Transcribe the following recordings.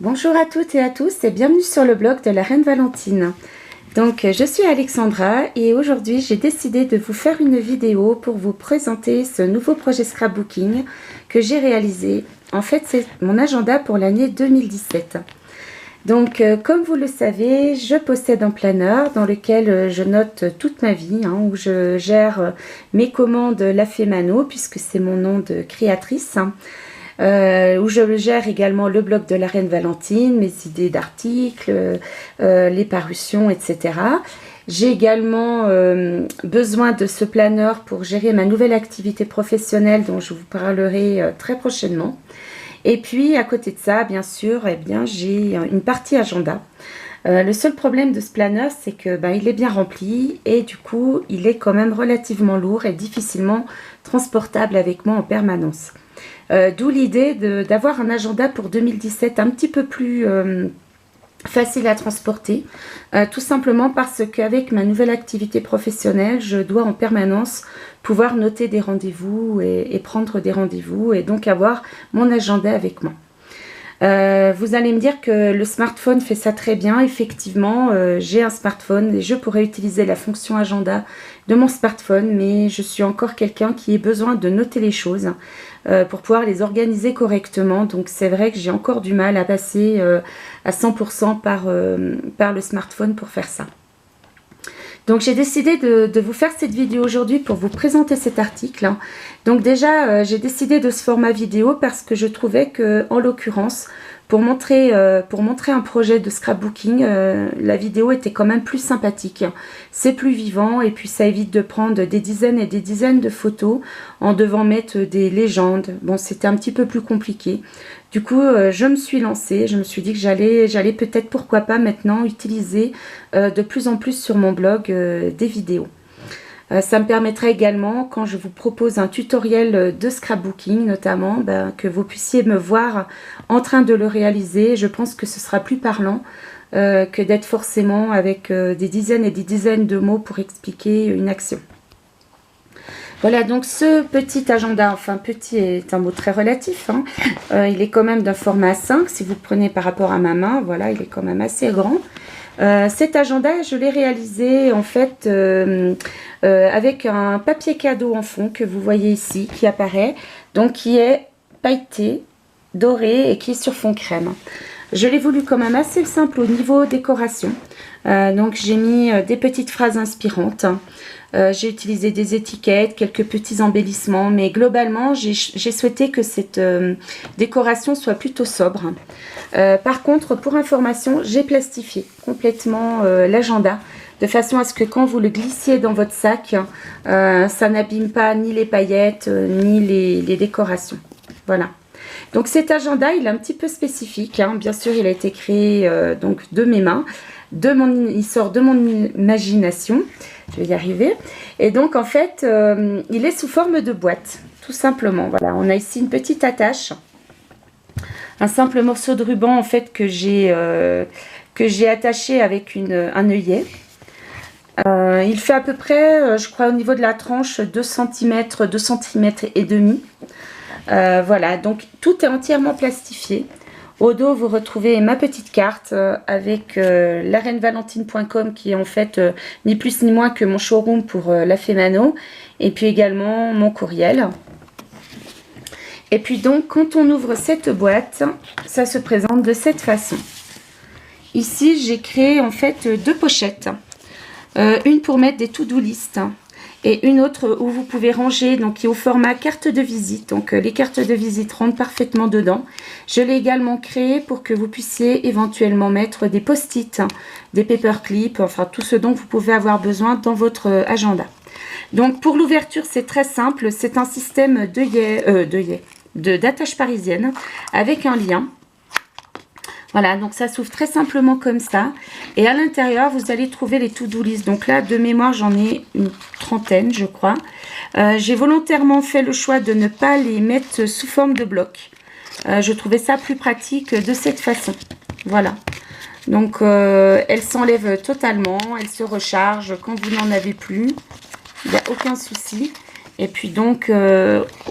Bonjour à toutes et à tous et bienvenue sur le blog de la Reine Valentine. Donc je suis Alexandra et aujourd'hui j'ai décidé de vous faire une vidéo pour vous présenter ce nouveau projet scrapbooking que j'ai réalisé. En fait c'est mon agenda pour l'année 2017. Donc comme vous le savez, je possède un planeur dans lequel je note toute ma vie, où je gère mes commandes La Fée Mano puisque c'est mon nom de créatrice. Où je gère également le blog de la Reine Valentine, mes idées d'articles, les parutions, etc. J'ai également besoin de ce planeur pour gérer ma nouvelle activité professionnelle dont je vous parlerai très prochainement. Et puis à côté de ça, bien sûr, j'ai une partie agenda. Le seul problème de ce planeur, c'est que il est bien rempli et du coup, il est quand même relativement lourd et difficilement transportable avec moi en permanence. D'où l'idée d'avoir un agenda pour 2017 un petit peu plus facile à transporter, tout simplement parce qu'avec ma nouvelle activité professionnelle, je dois en permanence pouvoir noter des rendez-vous et prendre des rendez-vous et donc avoir mon agenda avec moi. Vous allez me dire que le smartphone fait ça très bien. Effectivement, j'ai un smartphone et je pourrais utiliser la fonction agenda de mon smartphone, mais je suis encore quelqu'un qui a besoin de noter les choses pour pouvoir les organiser correctement. Donc c'est vrai que j'ai encore du mal à passer à 100% par le smartphone pour faire ça. Donc j'ai décidé de vous faire cette vidéo aujourd'hui pour vous présenter cet article. Donc déjà j'ai décidé de ce format vidéo parce que je trouvais que en l'occurrence pour montrer un projet de scrapbooking, la vidéo était quand même plus sympathique. C'est plus vivant et puis ça évite de prendre des dizaines et des dizaines de photos en devant mettre des légendes. Bon, c'était un petit peu plus compliqué. Du coup, je me suis lancée, je me suis dit que j'allais peut-être, pourquoi pas maintenant, utiliser de plus en plus sur mon blog des vidéos. Ça me permettrait également, quand je vous propose un tutoriel de scrapbooking notamment, que vous puissiez me voir en train de le réaliser. Je pense que ce sera plus parlant que d'être forcément avec des dizaines et des dizaines de mots pour expliquer une action. Voilà, donc ce petit agenda, enfin petit est un mot très relatif, il est quand même d'un format 5, si vous le prenez par rapport à ma main, voilà, il est quand même assez grand. Cet agenda, je l'ai réalisé en fait avec un papier cadeau en fond que vous voyez ici, qui apparaît, donc qui est pailleté, doré et qui est sur fond crème. Je l'ai voulu quand même assez simple au niveau décoration, donc j'ai mis des petites phrases inspirantes. J'ai utilisé des étiquettes, quelques petits embellissements, mais globalement, j'ai souhaité que cette décoration soit plutôt sobre. Par contre, pour information, j'ai plastifié complètement l'agenda, de façon à ce que quand vous le glissiez dans votre sac, ça n'abîme pas ni les paillettes, ni les décorations. Voilà. Donc cet agenda, il est un petit peu spécifique. Bien sûr, il a été créé donc de mes mains. Il sort de mon imagination, je vais y arriver, et donc en fait il est sous forme de boîte, tout simplement. Voilà, on a ici une petite attache, un simple morceau de ruban en fait que j'ai attaché avec un œillet. Il fait à peu près, je crois au niveau de la tranche, 2 cm, 2 cm et demi. Voilà, donc tout est entièrement plastifié. Au dos, vous retrouvez ma petite carte avec lareinevalentine.com qui est en fait ni plus ni moins que mon showroom pour La Fée Mano. Et puis également mon courriel. Et puis donc, quand on ouvre cette boîte, ça se présente de cette façon. Ici, j'ai créé en fait 2 pochettes. Une pour mettre des to-do list. Et une autre où vous pouvez ranger, donc qui est au format carte de visite. Donc les cartes de visite rentrent parfaitement dedans. Je l'ai également créé pour que vous puissiez éventuellement mettre des post-it, des paperclips, enfin tout ce dont vous pouvez avoir besoin dans votre agenda. Donc pour l'ouverture, c'est très simple. C'est un système d'attache parisienne avec un lien. Voilà, donc ça s'ouvre très simplement comme ça. Et à l'intérieur, vous allez trouver les to-do list. Donc là, de mémoire, j'en ai une trentaine, je crois. J'ai volontairement fait le choix de ne pas les mettre sous forme de bloc. Je trouvais ça plus pratique de cette façon. Voilà. Donc, elles s'enlèvent totalement. Elles se rechargent quand vous n'en avez plus. Il n'y a aucun souci. Et puis donc,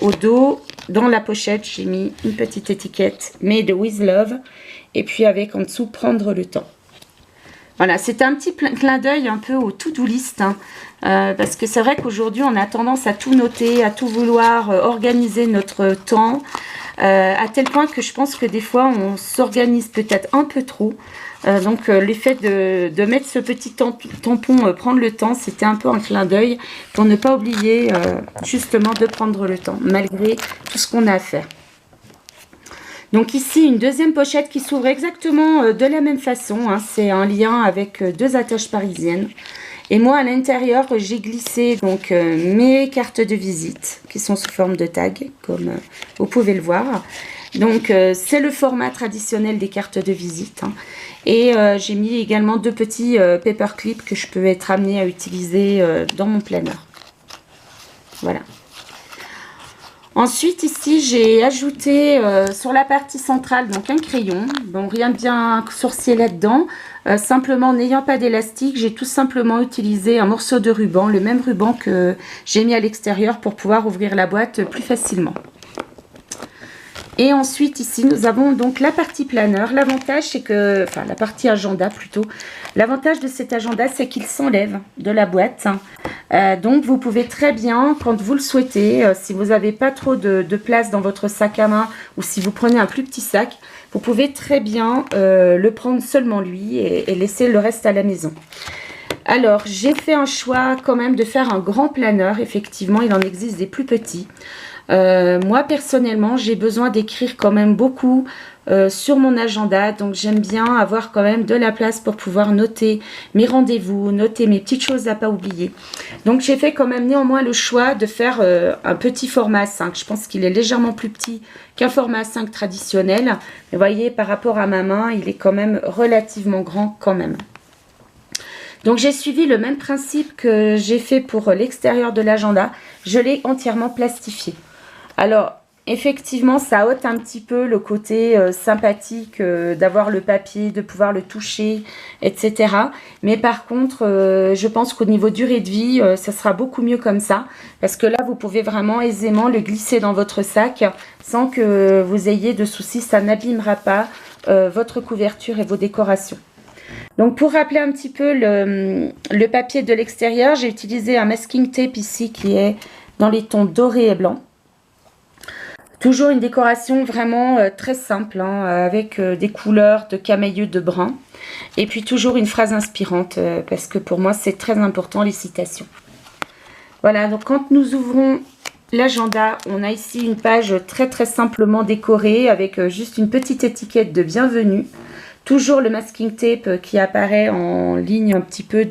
au dos, dans la pochette, j'ai mis une petite étiquette Made with Love. Et puis avec en dessous, prendre le temps. Voilà, c'était un petit clin d'œil un peu au to-do list, hein, parce que c'est vrai qu'aujourd'hui, on a tendance à tout noter, à tout vouloir organiser notre temps, à tel point que je pense que des fois, on s'organise peut-être un peu trop. Donc, l'effet de mettre ce petit tampon, prendre le temps, c'était un peu un clin d'œil pour ne pas oublier justement de prendre le temps, malgré tout ce qu'on a à faire. Donc ici, une deuxième pochette qui s'ouvre exactement de la même façon. Hein. C'est un lien avec deux attaches parisiennes. Et moi, à l'intérieur, j'ai glissé donc mes cartes de visite qui sont sous forme de tag, comme vous pouvez le voir. Donc, c'est le format traditionnel des cartes de visite. Hein. Et j'ai mis également deux petits paperclips que je peux être amenée à utiliser dans mon planner. Voilà. Ensuite, ici, j'ai ajouté sur la partie centrale donc un crayon. Bon, rien de bien sorcier là-dedans. Simplement, n'ayant pas d'élastique, j'ai tout simplement utilisé un morceau de ruban, le même ruban que j'ai mis à l'extérieur pour pouvoir ouvrir la boîte plus facilement. Et ensuite, ici, nous avons donc la partie planeur. L'avantage, c'est que, enfin, la partie agenda plutôt. L'avantage de cet agenda, c'est qu'il s'enlève de la boîte. Donc, vous pouvez très bien, quand vous le souhaitez, si vous n'avez pas trop de place dans votre sac à main ou si vous prenez un plus petit sac, vous pouvez très bien le prendre seulement lui et laisser le reste à la maison. Alors, j'ai fait un choix quand même de faire un grand planeur. Effectivement, il en existe des plus petits. Moi personnellement j'ai besoin d'écrire quand même beaucoup sur mon agenda, donc j'aime bien avoir quand même de la place pour pouvoir noter mes rendez-vous, noter mes petites choses à pas oublier. Donc j'ai fait quand même néanmoins le choix de faire un petit format 5. Je pense qu'il est légèrement plus petit qu'un format 5 traditionnel, mais vous voyez par rapport à ma main il est quand même relativement grand quand même. Donc j'ai suivi le même principe que j'ai fait pour l'extérieur de l'agenda, je l'ai entièrement plastifié. Alors, effectivement, ça ôte un petit peu le côté sympathique d'avoir le papier, de pouvoir le toucher, etc. Mais par contre, je pense qu'au niveau durée de vie, ça sera beaucoup mieux comme ça. Parce que là, vous pouvez vraiment aisément le glisser dans votre sac sans que vous ayez de soucis. Ça n'abîmera pas votre couverture et vos décorations. Donc, pour rappeler un petit peu le papier de l'extérieur, j'ai utilisé un masking tape ici qui est dans les tons dorés et blancs. Toujours une décoration vraiment très simple, hein, avec des couleurs de cameilleux de brun. Et puis toujours une phrase inspirante, parce que pour moi c'est très important les citations. Voilà, donc quand nous ouvrons l'agenda, on a ici une page très simplement décorée, avec juste une petite étiquette de bienvenue. Toujours le masking tape qui apparaît en ligne un petit peu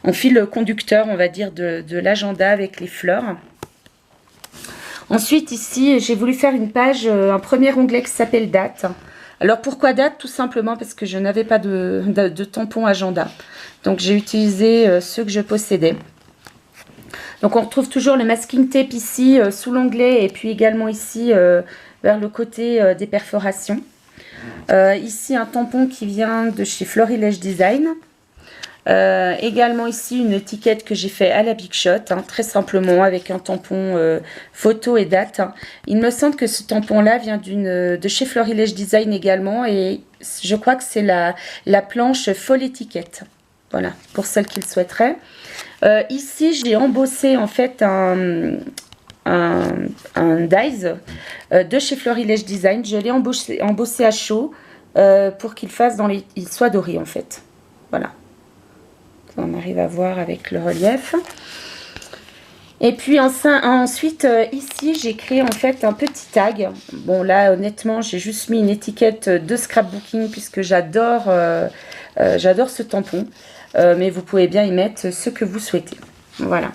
en fil conducteur, on va dire, de l'agenda avec les fleurs. Ensuite, ici, j'ai voulu faire une page, un premier onglet qui s'appelle date. Alors, pourquoi date? Tout simplement parce que je n'avais pas de tampon agenda. Donc, j'ai utilisé ceux que je possédais. Donc, on retrouve toujours le masking tape ici, sous l'onglet, et puis également ici, vers le côté des perforations. Ici, un tampon qui vient de chez Florilège Design. Également ici une étiquette que j'ai fait à la Big Shot, hein, très simplement avec un tampon photo et date. Il me semble que ce tampon là vient de chez Florilège Design également, et je crois que c'est la planche Folle Étiquette. Voilà, pour celles qui le souhaiteraient. Ici j'ai embossé en fait un dies de chez Florilège Design. Je l'ai embossé à chaud pour qu'il soit doré en fait. Voilà. On arrive à voir avec le relief. Et puis ensuite, ici, j'ai créé en fait un petit tag. Bon, là, honnêtement, j'ai juste mis une étiquette de scrapbooking puisque j'adore ce tampon. Mais vous pouvez bien y mettre ce que vous souhaitez. Voilà.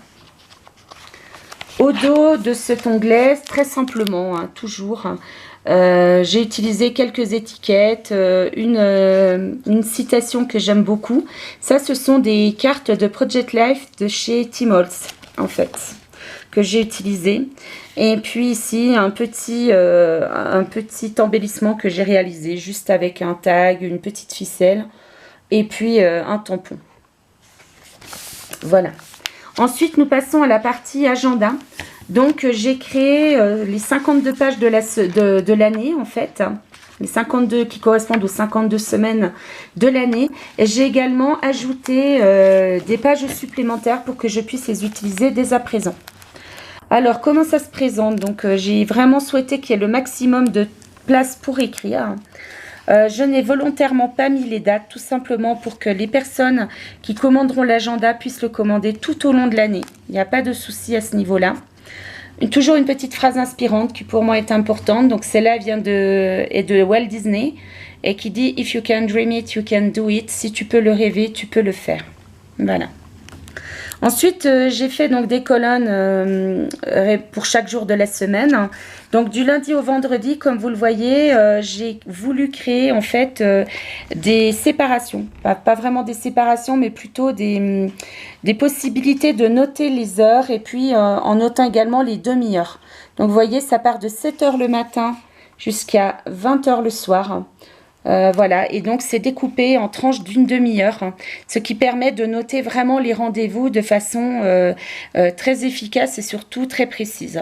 Au dos de cet onglet, très simplement, hein, toujours, j'ai utilisé quelques étiquettes, une citation que j'aime beaucoup. Ça, ce sont des cartes de Project Life de chez Tim Holtz, en fait, que j'ai utilisé. Et puis ici, un petit embellissement que j'ai réalisé, juste avec un tag, une petite ficelle, et puis un tampon. Voilà. Ensuite, nous passons à la partie agenda. Donc, j'ai créé les 52 pages de l'année, en fait. les 52 qui correspondent aux 52 semaines de l'année. Et j'ai également ajouté des pages supplémentaires pour que je puisse les utiliser dès à présent. Alors, comment ça se présente? Donc, j'ai vraiment souhaité qu'il y ait le maximum de place pour écrire. Je n'ai volontairement pas mis les dates, tout simplement pour que les personnes qui commanderont l'agenda puissent le commander tout au long de l'année. Il n'y a pas de souci à ce niveau-là. Toujours une petite phrase inspirante qui pour moi est importante. Donc celle-là vient de Walt Disney et qui dit « If you can dream it, you can do it ». Si tu peux le rêver, tu peux le faire. Voilà. Ensuite, j'ai fait donc des colonnes pour chaque jour de la semaine. Donc du lundi au vendredi, comme vous le voyez, j'ai voulu créer en fait des séparations. Pas vraiment des séparations, mais plutôt des possibilités de noter les heures et puis en notant également les demi-heures. Donc vous voyez, ça part de 7 h le matin jusqu'à 20 h le soir. Voilà, et donc c'est découpé en tranches d'une demi-heure, ce qui permet de noter vraiment les rendez-vous de façon très efficace et surtout très précise.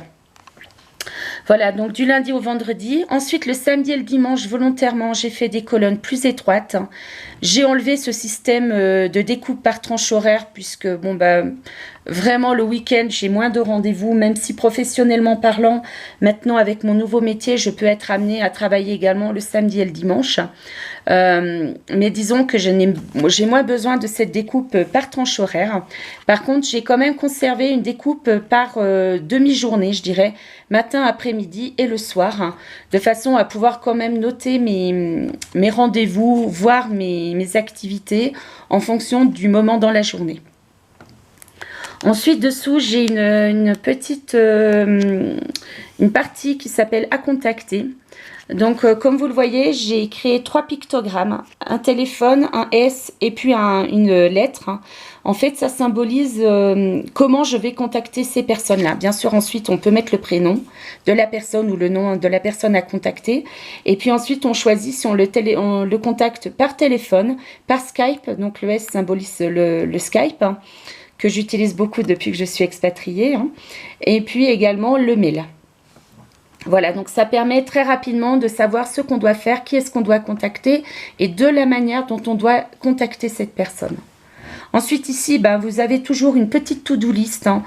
Voilà, donc du lundi au vendredi. Ensuite, le samedi et le dimanche, volontairement, j'ai fait des colonnes plus étroites. J'ai enlevé ce système de découpe par tranche horaire puisque, bon, bah, vraiment, le week-end, j'ai moins de rendez-vous, même si professionnellement parlant, maintenant, avec mon nouveau métier, je peux être amenée à travailler également le samedi et le dimanche. Mais disons que j'ai moins besoin de cette découpe par tranche horaire. Par contre, j'ai quand même conservé une découpe par demi-journée, je dirais, matin, après-midi et le soir, de façon à pouvoir quand même noter mes rendez-vous, voir mes activités en fonction du moment dans la journée. Ensuite, dessous, j'ai une petite une partie qui s'appelle « À contacter ». Donc, comme vous le voyez, j'ai créé 3 pictogrammes, un téléphone, un S et puis une lettre. En fait, ça symbolise comment je vais contacter ces personnes-là. Bien sûr, ensuite, on peut mettre le prénom de la personne ou le nom de la personne à contacter. Et puis ensuite, on choisit si on le contacte par téléphone, par Skype. Donc, le S symbolise le Skype, hein, que j'utilise beaucoup depuis que je suis expatriée. Hein. Et puis également le mail. Voilà, donc ça permet très rapidement de savoir ce qu'on doit faire, qui est-ce qu'on doit contacter et de la manière dont on doit contacter cette personne. Ensuite ici, ben, vous avez toujours une petite to-do list, hein,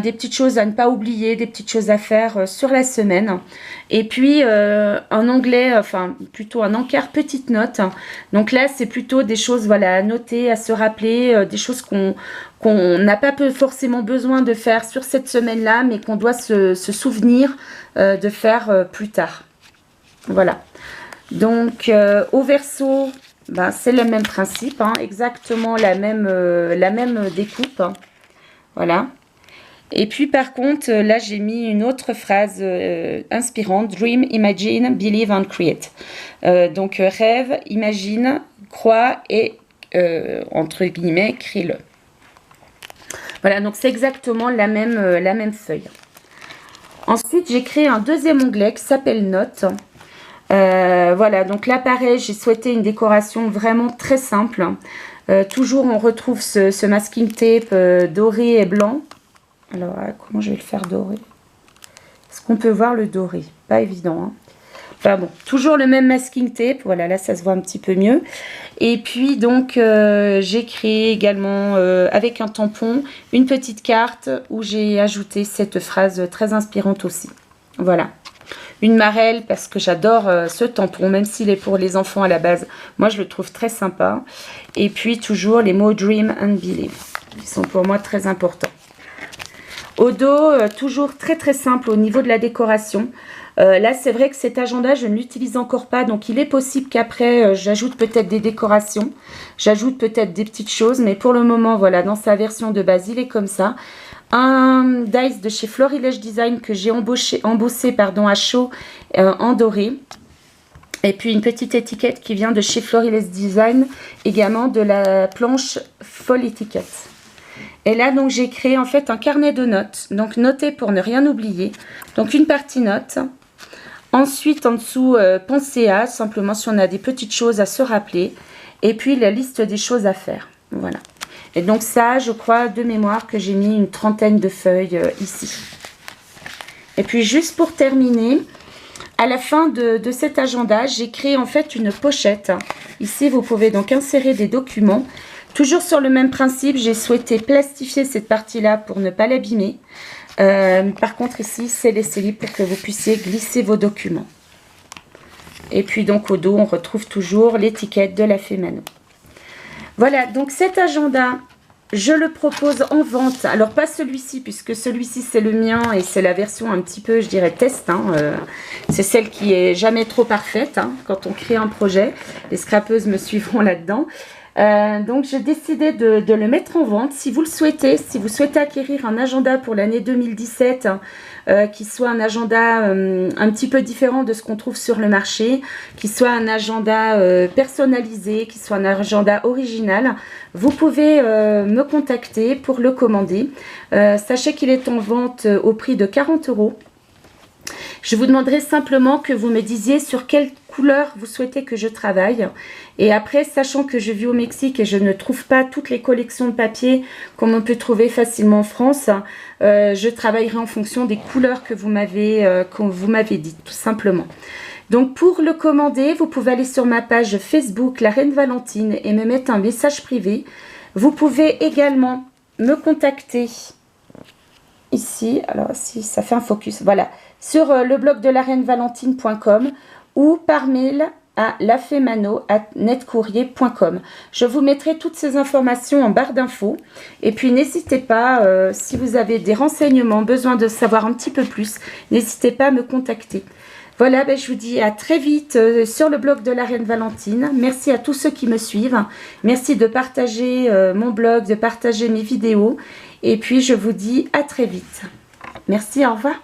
des petites choses à ne pas oublier, des petites choses à faire sur la semaine. Et puis en anglais, enfin plutôt un encart petite note. Donc là, c'est plutôt des choses voilà, à noter, à se rappeler, des choses qu'on n'a pas forcément besoin de faire sur cette semaine-là, mais qu'on doit se souvenir de faire plus tard. Voilà. Donc au verso, ben, c'est le même principe, hein, exactement la même découpe. Hein. Voilà. Et puis par contre, là j'ai mis une autre phrase inspirante. Dream, imagine, believe and create. Donc rêve, imagine, crois et entre guillemets, crée-le. Voilà, donc c'est exactement la même feuille. Ensuite, j'ai créé un deuxième onglet qui s'appelle Notes. Voilà, donc là pareil, j'ai souhaité une décoration vraiment très simple. Toujours on retrouve ce masking tape doré et blanc. Alors comment je vais le faire doré? Est-ce qu'on peut voir le doré? Pas évident, hein. Enfin bon, toujours le même masking tape, voilà, là ça se voit un petit peu mieux. Et puis donc j'ai créé également avec un tampon une petite carte où j'ai ajouté cette phrase très inspirante aussi. Voilà. Une marelle parce que j'adore ce tampon, même s'il est pour les enfants à la base. Moi, je le trouve très sympa. Et puis, toujours les mots Dream and Believe, qui sont pour moi très importants. Au dos, toujours très très simple au niveau de la décoration. Là, c'est vrai que cet agenda, je ne l'utilise encore pas. Donc, il est possible qu'après, j'ajoute peut-être des décorations. J'ajoute peut-être des petites choses. Mais pour le moment, voilà, dans sa version de base, il est comme ça. Un dice de chez Florilège Design que j'ai embossé à chaud en doré. Et puis une petite étiquette qui vient de chez Florilège Design, également de la planche Folle Étiquette. Et là, donc, j'ai créé en fait un carnet de notes. Donc, noter pour ne rien oublier. Donc, une partie notes. Ensuite, en dessous, penser à, simplement si on a des petites choses à se rappeler. Et puis, la liste des choses à faire. Voilà. Et donc ça, je crois, de mémoire, que j'ai mis une 30aine de feuilles ici. Et puis juste pour terminer, à la fin de cet agenda, j'ai créé en fait une pochette. Ici, vous pouvez donc insérer des documents. Toujours sur le même principe, j'ai souhaité plastifier cette partie-là pour ne pas l'abîmer. Par contre, ici, c'est laissé libre pour que vous puissiez glisser vos documents. Et puis donc au dos, on retrouve toujours l'étiquette de la Fée Mano. Voilà, donc cet agenda, je le propose en vente. Alors pas celui-ci, puisque celui-ci c'est le mien et c'est la version un petit peu, je dirais, test. C'est celle qui est jamais trop parfaite quand on crée un projet. Les scrapeuses me suivront là-dedans. Donc j'ai décidé de le mettre en vente. Si vous le souhaitez, si vous souhaitez acquérir un agenda pour l'année 2017, qui soit un agenda un petit peu différent de ce qu'on trouve sur le marché, qui soit un agenda personnalisé, qui soit un agenda original, vous pouvez me contacter pour le commander. Sachez qu'il est en vente au prix de 40 €. Je vous demanderai simplement que vous me disiez sur quelle couleur vous souhaitez que je travaille. Et après, sachant que je vis au Mexique et je ne trouve pas toutes les collections de papier comme on peut trouver facilement en France, je travaillerai en fonction des couleurs que vous m'avez dites, tout simplement. Donc pour le commander, vous pouvez aller sur ma page Facebook, la Reine Valentine, et me mettre un message privé. Vous pouvez également me contacter ici, alors si ça fait un focus, voilà, sur le blog de lareinevalentine.com ou par mail à lafemano@netcourrier.com. Je vous mettrai toutes ces informations en barre d'infos. Et puis n'hésitez pas, si vous avez des renseignements, besoin de savoir un petit peu plus, n'hésitez pas à me contacter. Voilà, je vous dis à très vite sur le blog de la Reine Valentine. Merci à tous ceux qui me suivent. Merci de partager mon blog, de partager mes vidéos. Et puis je vous dis à très vite. Merci, au revoir.